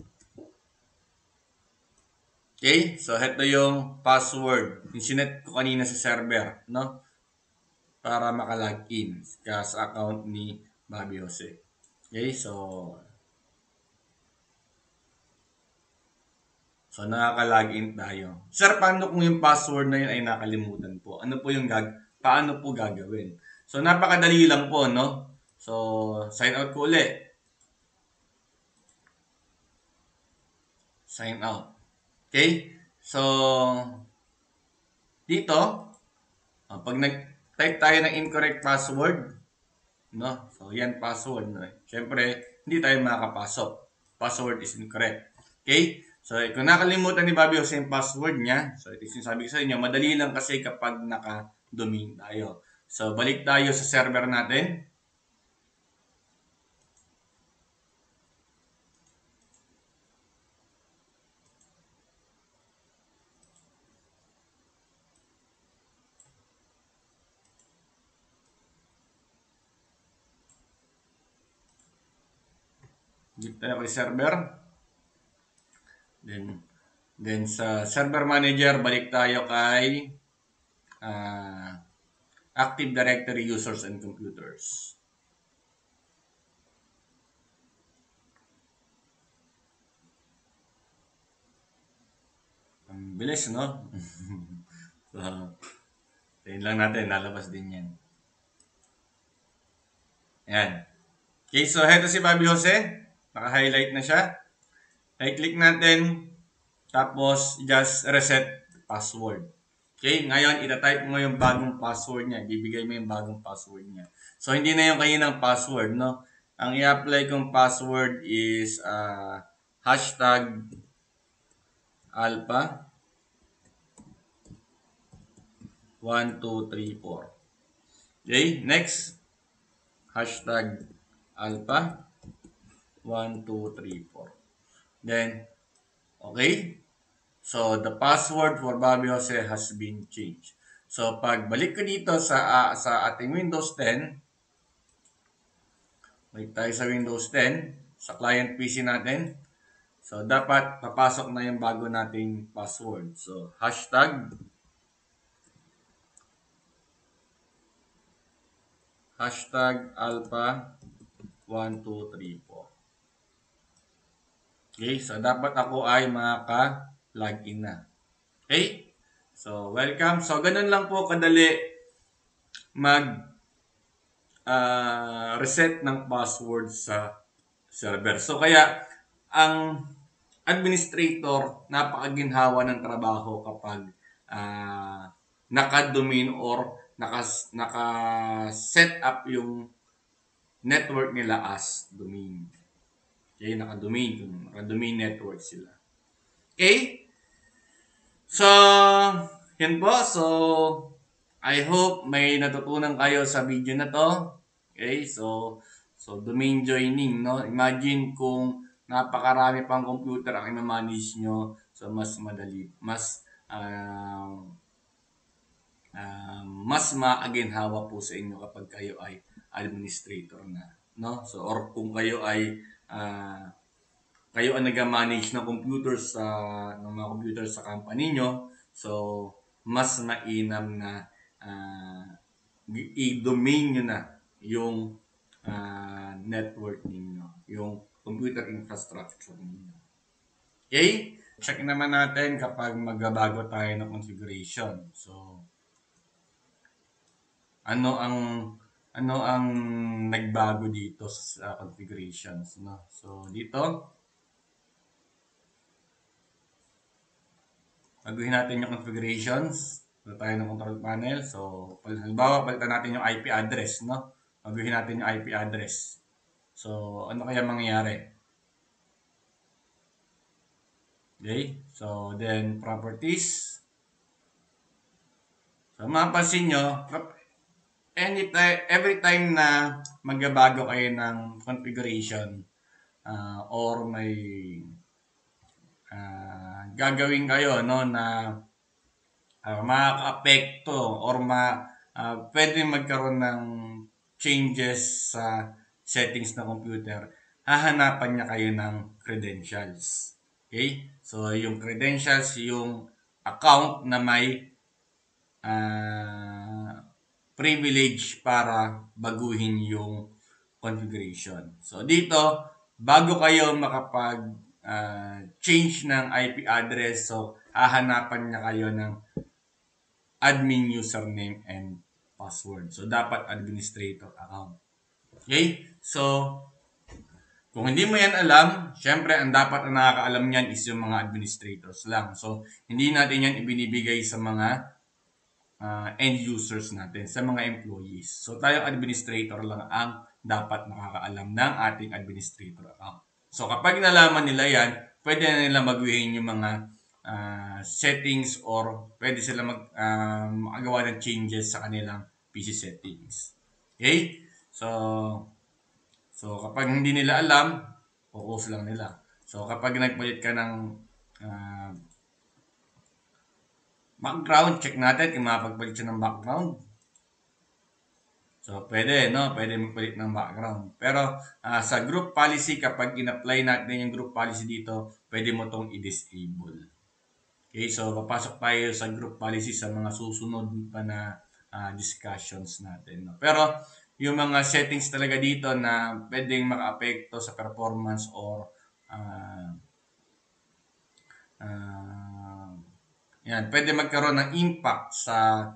A: Okay? So, ito yung password. Yung sinet ko kanina sa server, no? Para makalogin sa account ni Bobby Jose. Okay? So, nakaka-login tayo. Sir, paano kung yung password na yun ay nakalimutan po? Paano po gagawin? So, napakadali lang po, no? So, sign out ko ulit. Sign out. Okay? So, dito, pag nag-type tayo ng incorrect password, no? So, yan password, no? Siyempre, hindi tayo makakapasok. Password is incorrect. Okay? So, kung nakalimutan ni Bobby Jose yung password niya, so ito yung sinasabi ko sa inyo, madali lang kasi kapag naka-domain tayo. So, balik tayo sa server natin. Dito tayo kay server. Then sa server manager, balik tayo kay Active Directory Users and Computers. Ang bilis, no? So, tayin lang natin, lalabas din yan. Ayan. Okay, so heto si Bobby Jose. Naka-highlight na siya. I-click natin. Tapos, just reset password. Okay, ngayon, itatype mo yung bagong password niya. Bibigay mo yung bagong password niya. So, hindi na yung kaninang password, no? Ang i-apply kong password is hashtag alpha 1234. Okay, next. Hashtag alpha 1234. Then, okay. So, the password for Bobby Jose has been changed. So, pag balik ko dito sa ating Windows 10, balik tayo sa Windows 10, sa client PC natin. So, dapat papasok na yung bago nating password. So, hashtag alpha 1234. Okay, so dapat ako ay makaka-login na. Okay? So, welcome. So, ganun lang po kadali reset ng password sa server. So, kaya, ang administrator, napakaginhawa ng trabaho kapag naka-domain or naka-set up yung network nila as domain. Okay, naka-domain network sila. Okay? So, yun po. So, I hope may natutunan kayo sa video na to. Okay? So domain joining, no? Imagine kung napakarami pang computer ang i-manage nyo. So, mas madali. Mas maaginhawa po sa inyo kapag kayo ay administrator na. No? So, or kung kayo ay kayo ang nag-manage ng computers ng mga computers sa company nyo, so mas mainam na i-domain nyo na yung network ninyo, yung computer infrastructure ninyo. Okay? Check naman natin kapag magbabago tayo ng configuration. So, ano ang nagbago dito sa configurations, no? So, dito baguhin natin yung configurations. Dito tayo ng control panel. So, halimbawa, palitan natin yung IP address, no? Baguhin natin yung IP address. So, ano kaya mangyayari? Okay? So, then, properties. So, mapapansin nyo, every time na magbabago kayo ng configuration or may gagawin kayo, no, na makaka-apekto or pwede magkaroon ng changes sa settings ng computer, hahanapan niya kayo ng credentials. Okay? So, yung credentials, yung account na may privilege para baguhin yung configuration. So, dito, bago kayo makapag change ng IP address, so, hahanapan niya kayo ng admin username and password. So, dapat administrator account. Okay? So, kung hindi mo yan alam, syempre, ang dapat na nakakaalam niyan is yung mga administrators lang. So, hindi natin yan ibinibigay sa mga end users natin, sa mga employees. So, tayong administrator lang ang dapat nakakaalam ng ating administrator account. So, kapag nalaman nila yan, pwede na nila baguhin yung mga settings or pwede sila magawa ng changes sa kanilang PC settings. Okay? So kapag hindi nila alam, focus lang nila. So kapag nagpalit ka ng background, check natin kung makapagpalit siya ng background. So, pwede, no? Pwede magpalit ng background. Pero, sa group policy, kapag in-apply natin yung group policy dito, pwede mo tong i-disable. Okay, so, papasok tayo sa group policy sa mga susunod pa na discussions natin. No? Pero, yung mga settings talaga dito na pwedeng maka-apekto sa performance or yan, pwede magkaroon ng impact sa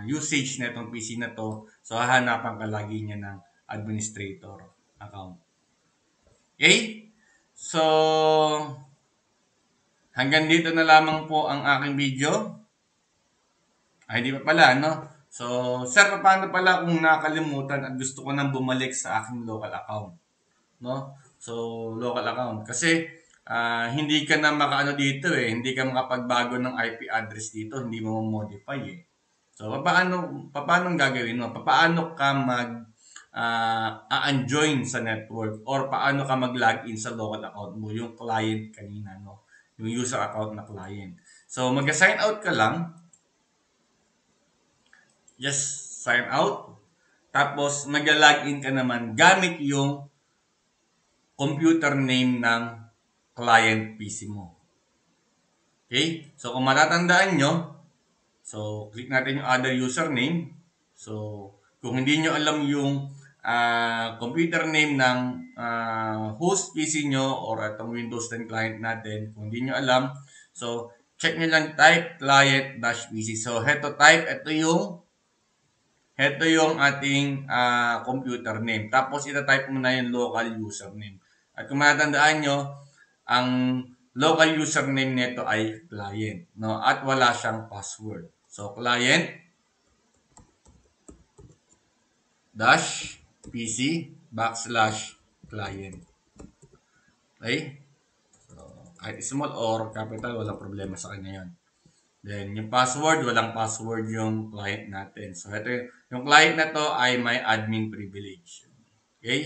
A: usage na itong PC na to. So, hahanapan ka lagi niya ng administrator account. Okay? So, hanggang dito na lamang po ang aking video. Ay, hindi pa pala, no? So, sir, paano pala kung nakalimutan at gusto ko nang bumalik sa aking local account? No? So, local account. Kasi, hindi ka na makaano dito eh. Hindi ka makapagbago ng IP address dito. Hindi mo modify eh. So, paano gagawin mo? Paano ka unjoin sa network or paano ka mag-login sa local account mo, yung client kanina, no? Yung user account na client. So, mag-sign out ka lang. Just sign out. Tapos, mag-login ka naman gamit yung computer name ng client PC mo. Okay? So, kung matatandaan nyo, so, click natin yung other username. So, kung hindi nyo alam yung computer name ng host PC nyo or itong Windows 10 client natin, kung hindi nyo alam, so, check nyo lang type client-pc. So, ito yung ating computer name. Tapos, itatype mo na yung local username. At kung matatandaan nyo, ang local username nito ay client, no? At wala siyang password. So, client -pc /client. Okay? So, kahit small or capital, walang problema sa kanya yun. Then, yung password, walang password yung client natin. So, ito yung client na to ay may admin privilege. Okay?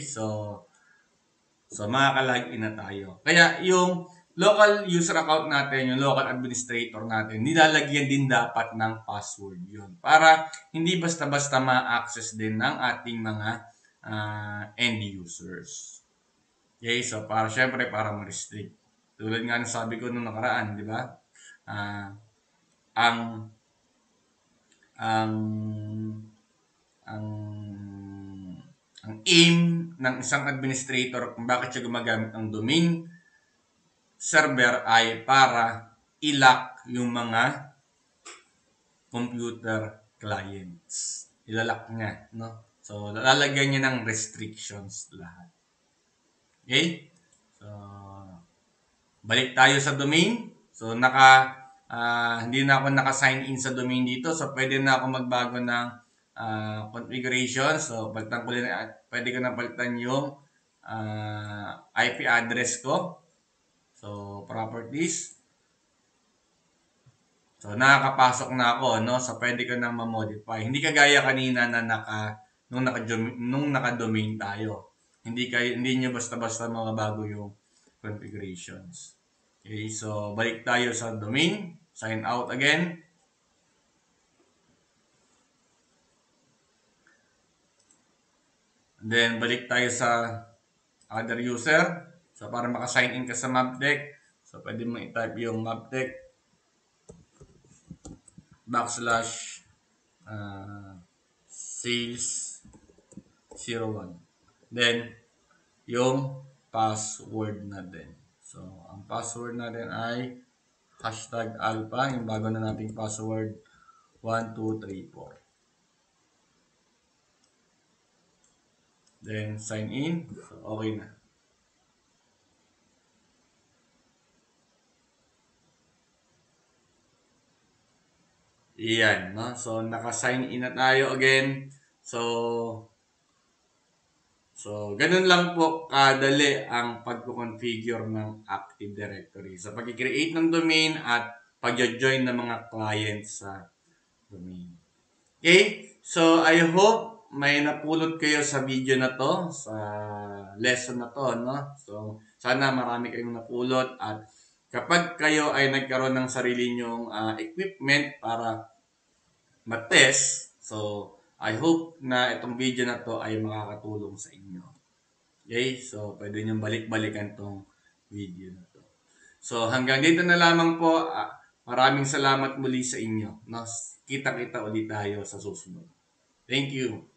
A: So makaka-login na tayo. Kaya, yung local user account natin, yung local administrator natin, nilalagyan din dapat ng password yun. Para hindi basta-basta ma-access din ng ating mga end users. Okay? So, syempre, para ma-restrict. Tulad nga ng sabi ko nung nakaraan, di ba? Ang aim ng isang administrator kung bakit siya gumagamit ng domain server ay para i-lock yung mga computer clients. Ilalak niya, no? So, lalagyan niya ng restrictions lahat. Okay? So, balik tayo sa domain. So, hindi na ako naka-sign in sa domain dito. So, pwede na ako magbago ng configuration. So, pwede ko na palitan yung IP address ko. So, properties. So, nakakapasok na ako, no? So, pwede ko nang ma-modify. Hindi kagaya kanina na nung naka-domain tayo. Hindi nyo basta-basta mababago yung configurations. Okay, so balik tayo sa domain. Sign out again. Then, balik tayo sa other user. So, para maka-sign in ka sa Mapdeck, so pwede mo i-type yung Mapdeck /sales01. Then, yung password natin. So, ang password natin ay #alpha, yung bago na nating password, 1234. Then, sign in. So, okay na. Iyan, no? So, naka-sign in na tayo again. So, So, ganun lang po kadali ang pagko-configure ng Active Directory. Sa pag-create ng domain at pag-join ng mga clients sa domain. Okay? So, I hope may napulot kayo sa video na to, sa lesson na to, no? So, sana marami kayong napulot at kapag kayo ay nagkaroon ng sarili nyong equipment para mag-test, so, I hope na itong video na to ay makakatulong sa inyo. Okay? So, pwede nyo balik-balikan tong video na to. So, hanggang dito na lamang po. Maraming salamat muli sa inyo. No? Kita-kita ulit tayo sa susunod. Thank you.